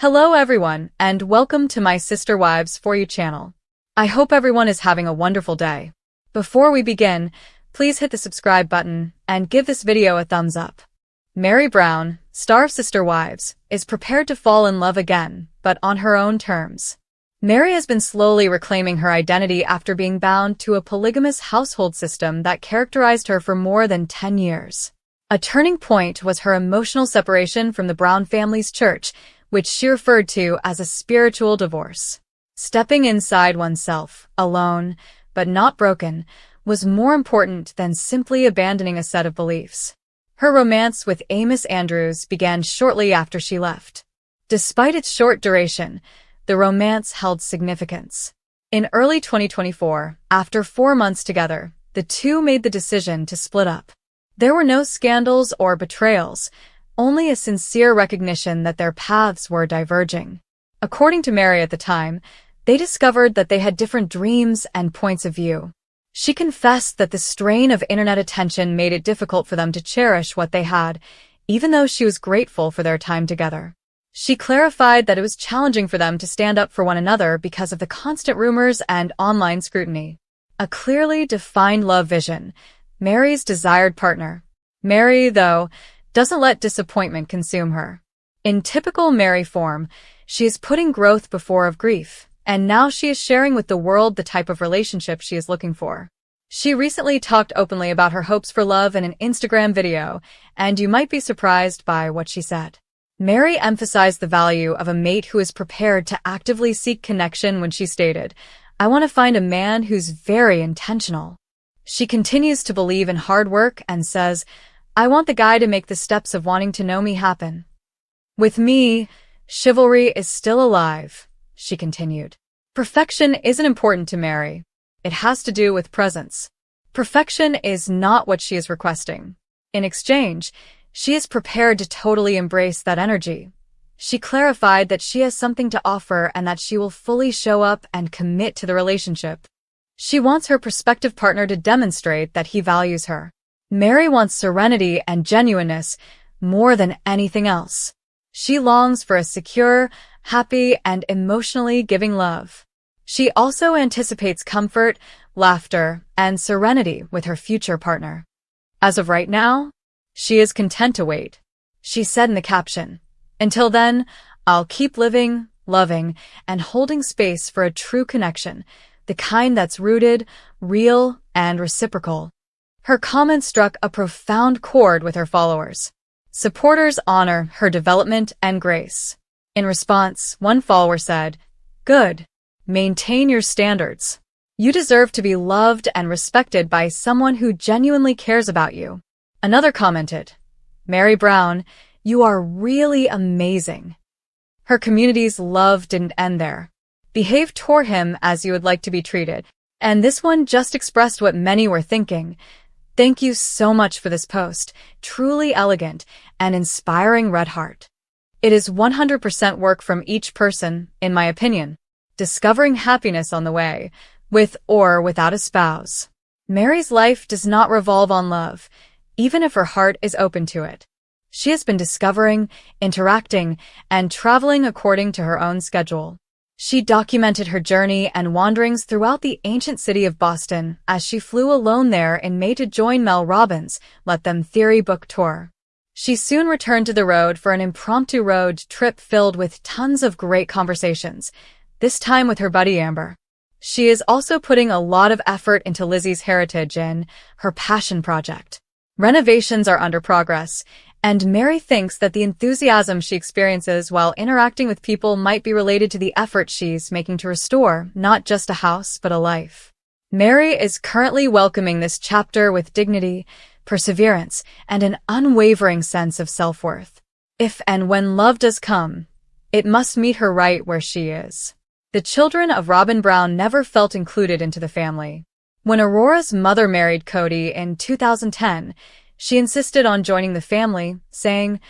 Hello everyone, and welcome to my Sister Wives For You channel. I hope everyone is having a wonderful day. Before we begin, please hit the subscribe button and give this video a thumbs up. Meri Brown, star of Sister Wives, is prepared to fall in love again, but on her own terms. Meri has been slowly reclaiming her identity after being bound to a polygamous household system that characterized her for more than 10 years. A turning point was her emotional separation from the Brown family's church, which she referred to as a spiritual divorce. Stepping inside oneself, alone, but not broken, was more important than simply abandoning a set of beliefs. Her romance with Amos Andrews began shortly after she left. Despite its short duration, the romance held significance. In early 2024, after 4 months together, the two made the decision to split up. There were no scandals or betrayals, only a sincere recognition that their paths were diverging. According to Meri at the time, they discovered that they had different dreams and points of view. She confessed that the strain of internet attention made it difficult for them to cherish what they had, even though she was grateful for their time together. She clarified that it was challenging for them to stand up for one another because of the constant rumors and online scrutiny. A clearly defined love vision, Meri's desired partner. Meri, though, doesn't let disappointment consume her. In typical Meri form, she is putting growth before of grief, and now she is sharing with the world the type of relationship she is looking for. She recently talked openly about her hopes for love in an Instagram video, and you might be surprised by what she said. Meri emphasized the value of a mate who is prepared to actively seek connection when she stated, "I want to find a man who's very intentional." She continues to believe in hard work and says, "I want the guy to make the steps of wanting to know me happen. With me, chivalry is still alive," she continued. Perfection isn't important to Meri. It has to do with presence. Perfection is not what she is requesting. In exchange, she is prepared to totally embrace that energy. She clarified that she has something to offer and that she will fully show up and commit to the relationship. She wants her prospective partner to demonstrate that he values her. Meri wants serenity and genuineness more than anything else. She longs for a secure, happy, and emotionally giving love. She also anticipates comfort, laughter, and serenity with her future partner. As of right now, she is content to wait. She said in the caption, "Until then, I'll keep living, loving, and holding space for a true connection, the kind that's rooted, real, and reciprocal." Her comment struck a profound chord with her followers. Supporters honor her development and grace. In response, one follower said, "Good. Maintain your standards. You deserve to be loved and respected by someone who genuinely cares about you." Another commented, "Meri Brown, you are really amazing." Her community's love didn't end there. "Behave toward him as you would like to be treated." And this one just expressed what many were thinking. "Thank you so much for this post, truly elegant and inspiring red heart." It is 100% work from each person, in my opinion. Discovering happiness on the way, with or without a spouse. Meri's life does not revolve on love, even if her heart is open to it. She has been discovering, interacting, and traveling according to her own schedule. She documented her journey and wanderings throughout the ancient city of Boston as she flew alone there in May to join Mel Robbins' Let Them Theory book tour. She soon returned to the road for an impromptu road trip filled with tons of great conversations, this time with her buddy Amber. She is also putting a lot of effort into Lizzie's heritage in her passion project. Renovations are under progress, and Meri thinks that the enthusiasm she experiences while interacting with people might be related to the effort she's making to restore not just a house but a life. Meri is currently welcoming this chapter with dignity, perseverance, and an unwavering sense of self-worth. If and when love does come, it must meet her right where she is. The children of Robyn Brown never felt included into the family. When Aurora's mother married Kody in 2010, she insisted on joining the family, saying,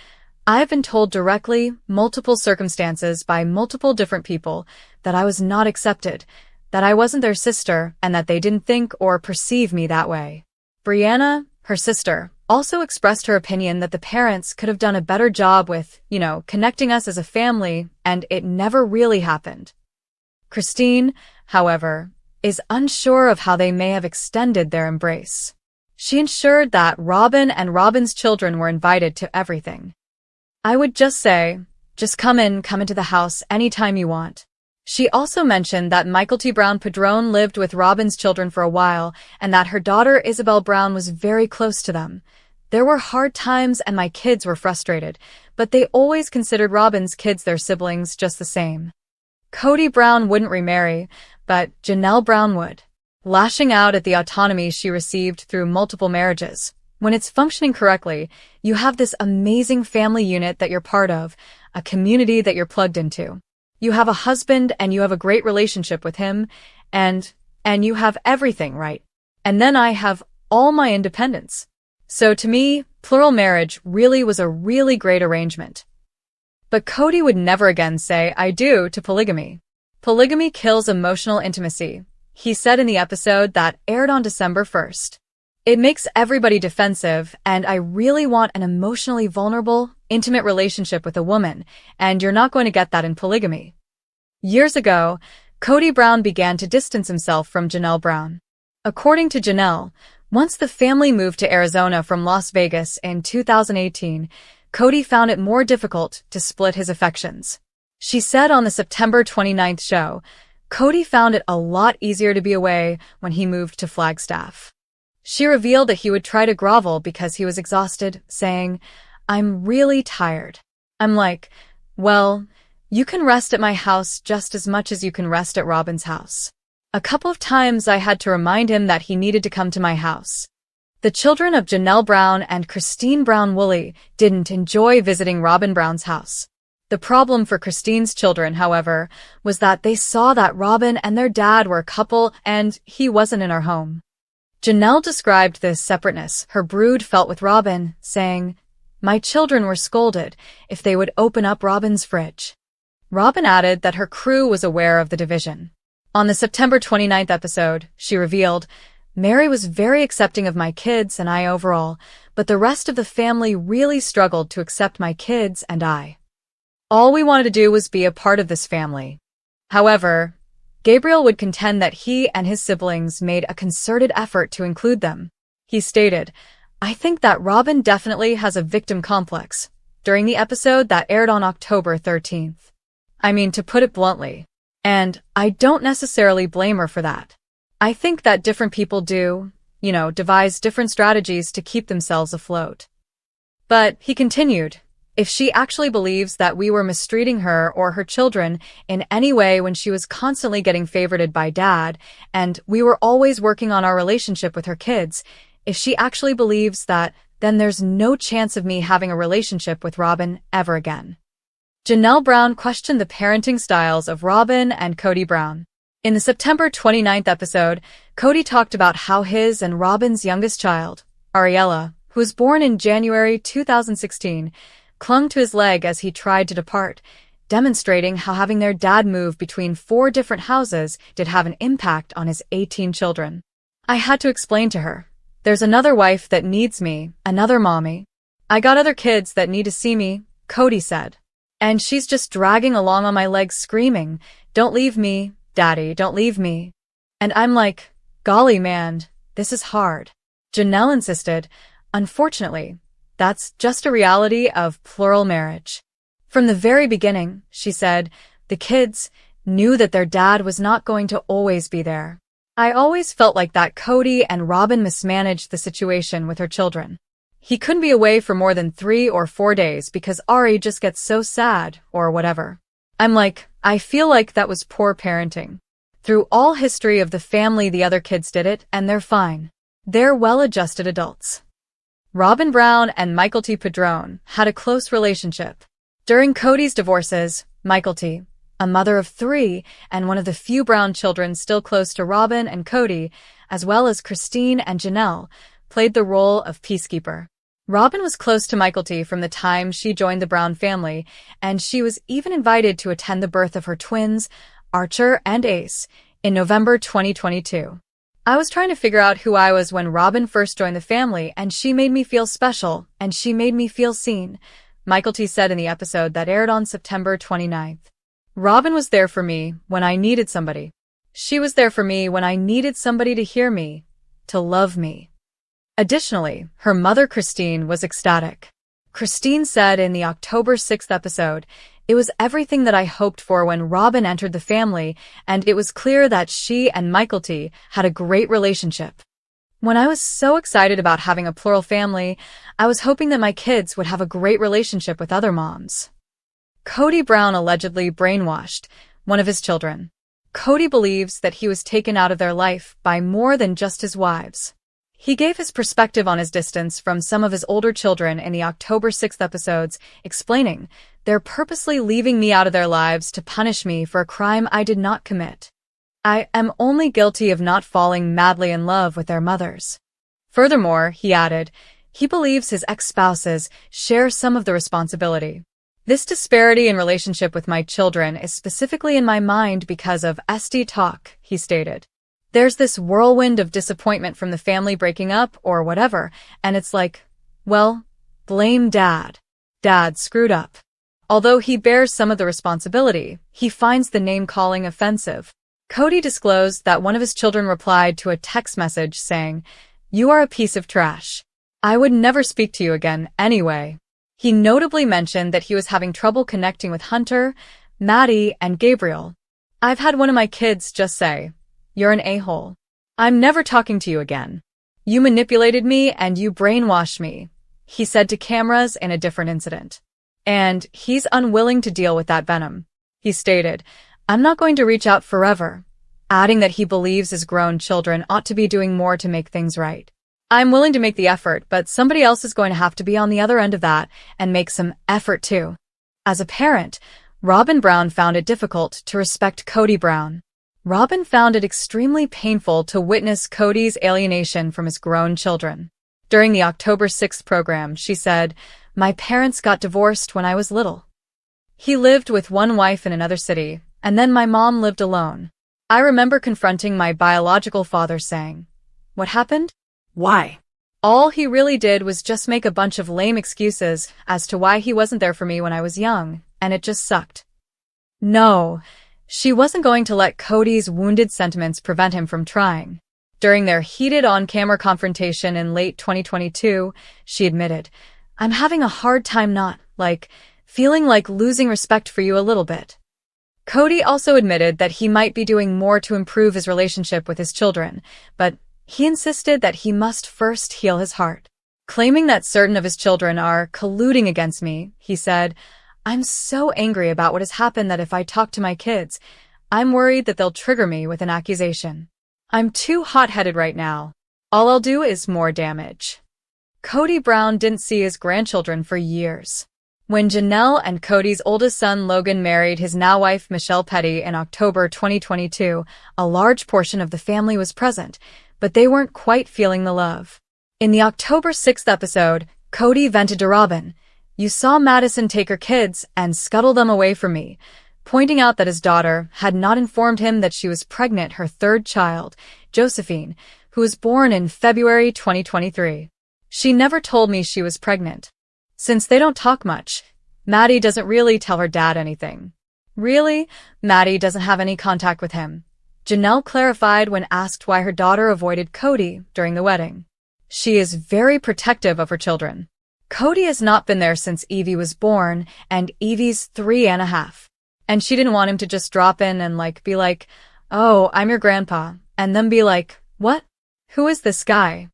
"I have been told directly, multiple circumstances by multiple different people, that I was not accepted, that I wasn't their sister, and that they didn't think or perceive me that way." Brianna, her sister, also expressed her opinion that the parents could have done a better job with, connecting us as a family, and it never really happened. Christine, however, is unsure of how they may have extended their embrace. She ensured that Robyn and Robyn's children were invited to everything. I would just say, just come into the house anytime you want. She also mentioned that Michael T. Brown Padron lived with Robyn's children for a while and that her daughter Isabel Brown was very close to them. There were hard times and my kids were frustrated, but they always considered Robyn's kids their siblings just the same. Kody Brown wouldn't remarry, but Janelle Brown would, lashing out at the autonomy she received through multiple marriages. When it's functioning correctly, you have this amazing family unit that you're part of, a community that you're plugged into. You have a husband and you have a great relationship with him, and you have everything, right? And then I have all my independence. So to me, plural marriage really was a really great arrangement. But Kody would never again say I do to polygamy. Polygamy kills emotional intimacy, he said in the episode that aired on December 1st. It makes everybody defensive, and I really want an emotionally vulnerable, intimate relationship with a woman, and you're not going to get that in polygamy. Years ago, Kody Brown began to distance himself from Janelle Brown. According to Janelle, once the family moved to Arizona from Las Vegas in 2018, Kody found it more difficult to split his affections. She said on the September 29th show, Kody found it a lot easier to be away when he moved to Flagstaff. She revealed that he would try to grovel because he was exhausted, saying, "I'm really tired." I'm like, well, you can rest at my house just as much as you can rest at Robyn's house. A couple of times I had to remind him that he needed to come to my house. The children of Janelle Brown and Christine Brown Woolley didn't enjoy visiting Robyn Brown's house. The problem for Christine's children, however, was that they saw that Robyn and their dad were a couple and he wasn't in our home. Janelle described this separateness her brood felt with Robyn, saying, "My children were scolded if they would open up Robyn's fridge." Robyn added that her crew was aware of the division. On the September 29th episode, she revealed, "Meri was very accepting of my kids and I overall, but the rest of the family really struggled to accept my kids and I. All we wanted to do was be a part of this family." However, Gabriel would contend that he and his siblings made a concerted effort to include them. He stated, "I think that Robyn definitely has a victim complex," during the episode that aired on October 13th. I mean, to put it bluntly. And I don't necessarily blame her for that. I think that different people do, devise different strategies to keep themselves afloat. But, he continued, if she actually believes that we were mistreating her or her children in any way when she was constantly getting favorited by Dad, and we were always working on our relationship with her kids, if she actually believes that, then there's no chance of me having a relationship with Robyn ever again. Janelle Brown questioned the parenting styles of Robyn and Kody Brown. In the September 29th episode, Kody talked about how his and Robyn's youngest child, Ariella, who was born in January 2016, clung to his leg as he tried to depart, demonstrating how having their dad move between 4 different houses did have an impact on his 18 children. I had to explain to her, "There's another wife that needs me, another mommy. I got other kids that need to see me," Kody said. "And she's just dragging along on my legs screaming, 'Don't leave me, Daddy, don't leave me.' And I'm like, golly man, this is hard." Janelle insisted, "Unfortunately, that's just a reality of plural marriage. From the very beginning," she said, "the kids knew that their dad was not going to always be there. I always felt like that Kody and Robyn mismanaged the situation with her children. He couldn't be away for more than 3 or 4 days because Ari just gets so sad, or whatever." I'm like, I feel like that was poor parenting. Through all history of the family, the other kids did it, and they're fine. They're well-adjusted adults. Robyn Brown and Michael T. Padron had a close relationship. During Kody's divorces, Michael T., a mother of 3 and one of the few Brown children still close to Robyn and Kody, as well as Christine and Janelle, played the role of peacekeeper. Robyn was close to Michael T. from the time she joined the Brown family, and she was even invited to attend the birth of her twins, Archer and Ace, in November 2022. I was trying to figure out who I was when Robyn first joined the family, and she made me feel special, and she made me feel seen, Michael T said in the episode that aired on September 29th. Robyn was there for me when I needed somebody. She was there for me when I needed somebody to hear me, to love me. Additionally, her mother Christen was ecstatic. Christen said in the October 6th episode, "It was everything that I hoped for when Robyn entered the family, and it was clear that she and Michael T had a great relationship. When I was so excited about having a plural family, I was hoping that my kids would have a great relationship with other moms." Kody Brown allegedly brainwashed one of his children. Kody believes that he was taken out of their life by more than just his wives. He gave his perspective on his distance from some of his older children in the October 6th episodes, explaining, "They're purposely leaving me out of their lives to punish me for a crime I did not commit. I am only guilty of not falling madly in love with their mothers." Furthermore, he added, he believes his ex-spouses share some of the responsibility. "This disparity in relationship with my children is specifically in my mind because of SD talk," he stated. "There's this whirlwind of disappointment from the family breaking up or whatever, and it's like, well, blame Dad. Dad screwed up." Although he bears some of the responsibility, he finds the name-calling offensive. Kody disclosed that one of his children replied to a text message saying, "You are a piece of trash. I would never speak to you again anyway." He notably mentioned that he was having trouble connecting with Hunter, Maddie, and Gabriel. "I've had one of my kids just say, 'You're an a-hole. I'm never talking to you again. You manipulated me and you brainwashed me,'" he said to cameras in a different incident. And he's unwilling to deal with that venom. He stated, "I'm not going to reach out forever," adding that he believes his grown children ought to be doing more to make things right. "I'm willing to make the effort, but somebody else is going to have to be on the other end of that and make some effort too." As a parent, Robyn Brown found it difficult to respect Kody Brown. Robyn found it extremely painful to witness Kody's alienation from his grown children. During the October 6th program, she said, "My parents got divorced when I was little. He lived with one wife in another city, and then my mom lived alone. I remember confronting my biological father saying, 'What happened? Why?' All he really did was just make a bunch of lame excuses as to why he wasn't there for me when I was young, and it just sucked." No, she wasn't going to let Kody's wounded sentiments prevent him from trying. During their heated on-camera confrontation in late 2022, she admitted, "I'm having a hard time not, feeling like losing respect for you a little bit." Kody also admitted that he might be doing more to improve his relationship with his children, but he insisted that he must first heal his heart. Claiming that certain of his children are colluding against me, he said, "I'm so angry about what has happened that if I talk to my kids, I'm worried that they'll trigger me with an accusation. I'm too hot-headed right now. All I'll do is more damage." Kody Brown didn't see his grandchildren for years. When Janelle and Kody's oldest son Logan married his now-wife Michelle Petty in October 2022, a large portion of the family was present, but they weren't quite feeling the love. In the October 6th episode, Kody vented to Robyn, "You saw Madison take her kids and scuttle them away from me," pointing out that his daughter had not informed him that she was pregnant her third child, Josephine, who was born in February 2023. "She never told me she was pregnant. Since they don't talk much, Maddie doesn't really tell her dad anything. Really, Maddie doesn't have any contact with him," Janelle clarified when asked why her daughter avoided Kody during the wedding. "She is very protective of her children. Kody has not been there since Evie was born, and Evie's 3.5. And she didn't want him to just drop in and be like, 'Oh, I'm your grandpa,' and then be like, 'What? Who is this guy?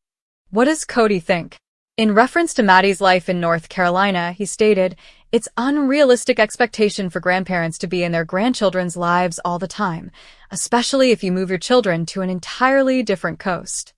What does Kody think?'" In reference to Maddie's life in North Carolina, he stated, "It's unrealistic expectation for grandparents to be in their grandchildren's lives all the time, especially if you move your children to an entirely different coast.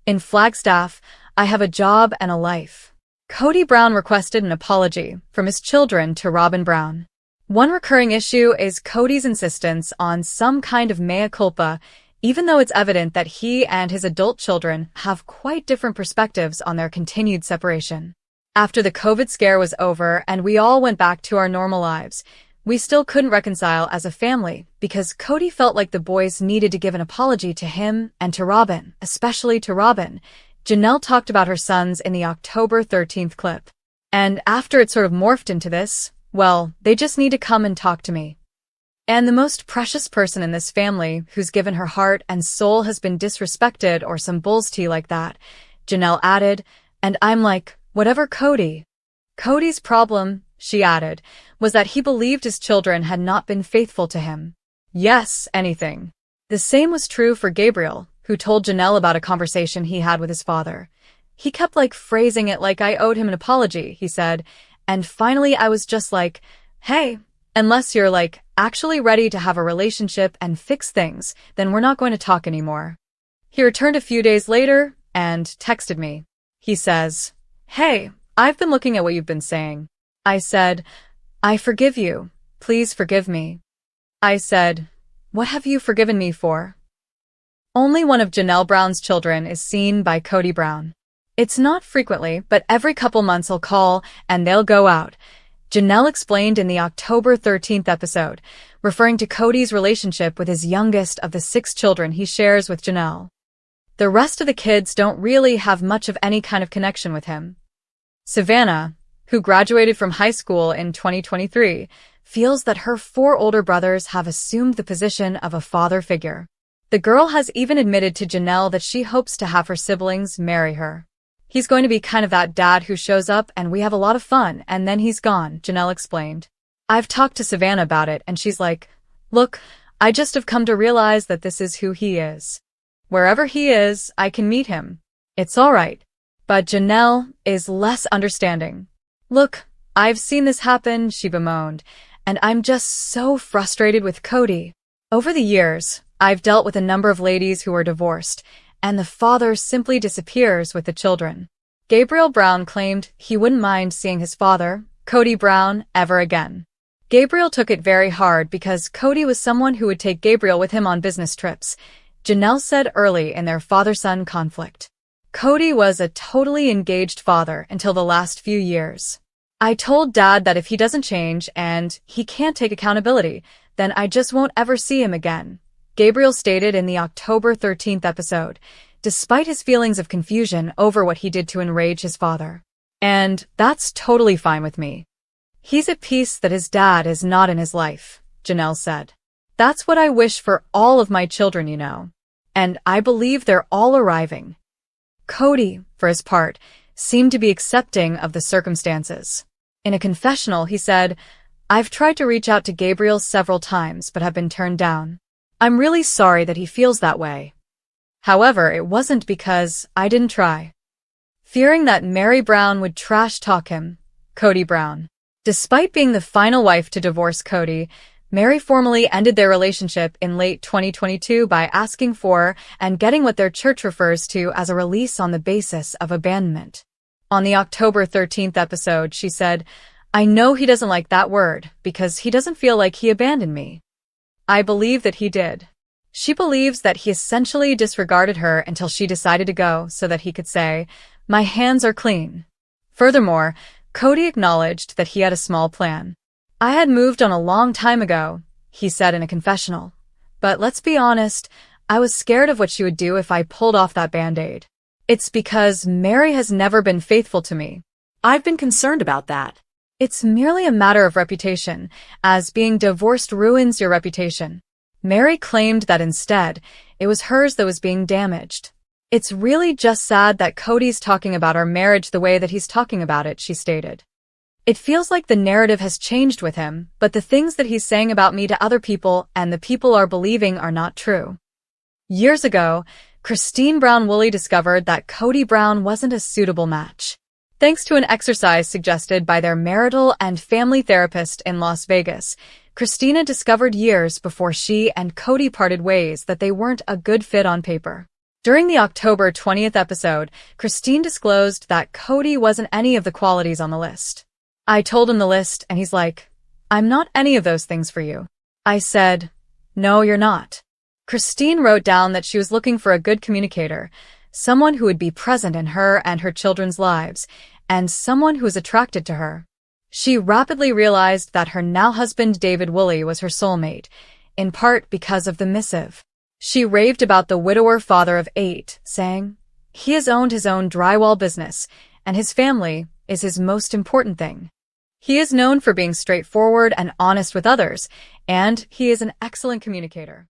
In Flagstaff, I have a job and a life." Kody Brown requested an apology from his children to Robyn Brown. One recurring issue is Kody's insistence on some kind of mea culpa, even though it's evident that he and his adult children have quite different perspectives on their continued separation. After the COVID scare was over and we all went back to our normal lives, We still couldn't reconcile as a family because Kody felt like the boys needed to give an apology to him and to Robyn, especially to Robyn. Janelle talked about her sons in the October 13th clip. And after it sort of morphed into this, well, they just need to come and talk to me. And the most precious person in this family who's given her heart and soul has been disrespected or some bull's tea like that, Janelle added, and I'm like, whatever Kody. Kody's problem, she added, was that he believed his children had not been faithful to him. Yes, anything. The same was true for Gabriel, who told Janelle about a conversation he had with his father. He kept phrasing it like I owed him an apology, he said, and finally I was just like, hey, unless you're actually ready to have a relationship and fix things, then we're not going to talk anymore. He returned a few days later and texted me. He says, hey, I've been looking at what you've been saying. I said, I forgive you. Please forgive me. I said, what have you forgiven me for? Only one of Janelle Brown's children is seen by Kody Brown. It's not frequently, but every couple months he'll call and they'll go out. Janelle explained in the October 13th episode, referring to Kody's relationship with his youngest of the 6 children he shares with Janelle. The rest of the kids don't really have much of any kind of connection with him. Savannah, who graduated from high school in 2023, feels that her 4 older brothers have assumed the position of a father figure. The girl has even admitted to Janelle that she hopes to have her siblings marry her. He's going to be kind of that dad who shows up and we have a lot of fun and then he's gone, Janelle explained. I've talked to Savannah about it and she's like, look, I just have come to realize that this is who he is. Wherever he is, I can meet him. It's all right. But Janelle is less understanding. Look, I've seen this happen, she bemoaned, and I'm just so frustrated with Kody. Over the years, I've dealt with a number of ladies who are divorced, and the father simply disappears with the children. Gabriel Brown claimed he wouldn't mind seeing his father, Kody Brown, ever again. Gabriel took it very hard because Kody was someone who would take Gabriel with him on business trips, Janelle said early in their father-son conflict. Kody was a totally engaged father until the last few years. I told Dad that if he doesn't change and he can't take accountability, then I just won't ever see him again, Gabriel stated in the October 13th episode, despite his feelings of confusion over what he did to enrage his father. And that's totally fine with me. He's at peace that his dad is not in his life, Janelle said. That's what I wish for all of my children, you know. And I believe they're all arriving. Kody, for his part, seemed to be accepting of the circumstances. In a confessional, he said, I've tried to reach out to Gabriel several times but have been turned down. I'm really sorry that he feels that way. However, it wasn't because I didn't try. Fearing that Meri Brown would trash-talk him, Kody Brown. Despite being the final wife to divorce Kody, Meri formally ended their relationship in late 2022 by asking for and getting what their church refers to as a release on the basis of abandonment. On the October 13th episode, she said, I know he doesn't like that word because he doesn't feel like he abandoned me. I believe that he did. She believes that he essentially disregarded her until she decided to go so that he could say, my hands are clean. Furthermore, Kody acknowledged that he had a small plan. I had moved on a long time ago, he said in a confessional. But let's be honest, I was scared of what she would do if I pulled off that band-aid. It's because Meri has never been faithful to me. I've been concerned about that. It's merely a matter of reputation, as being divorced ruins your reputation. Meri claimed that instead, it was hers that was being damaged. It's really just sad that Kody's talking about our marriage the way that he's talking about it, she stated. It feels like the narrative has changed with him, but the things that he's saying about me to other people and the people are believing are not true. Years ago, Christen Brown-Woolley discovered that Kody Brown wasn't a suitable match. Thanks to an exercise suggested by their marital and family therapist in Las Vegas, Christina discovered years before she and Kody parted ways that they weren't a good fit on paper. During the October 20th episode, Christine disclosed that Kody wasn't any of the qualities on the list. I told him the list, and he's like, I'm not any of those things for you. I said, no, you're not. Christine wrote down that she was looking for a good communicator, someone who would be present in her and her children's lives, and someone who was attracted to her. She rapidly realized that her now-husband David Woolley was her soulmate, in part because of the missive. She raved about the widower father of 8, saying, "He has owned his own drywall business, and his family is his most important thing. He is known for being straightforward and honest with others, and he is an excellent communicator."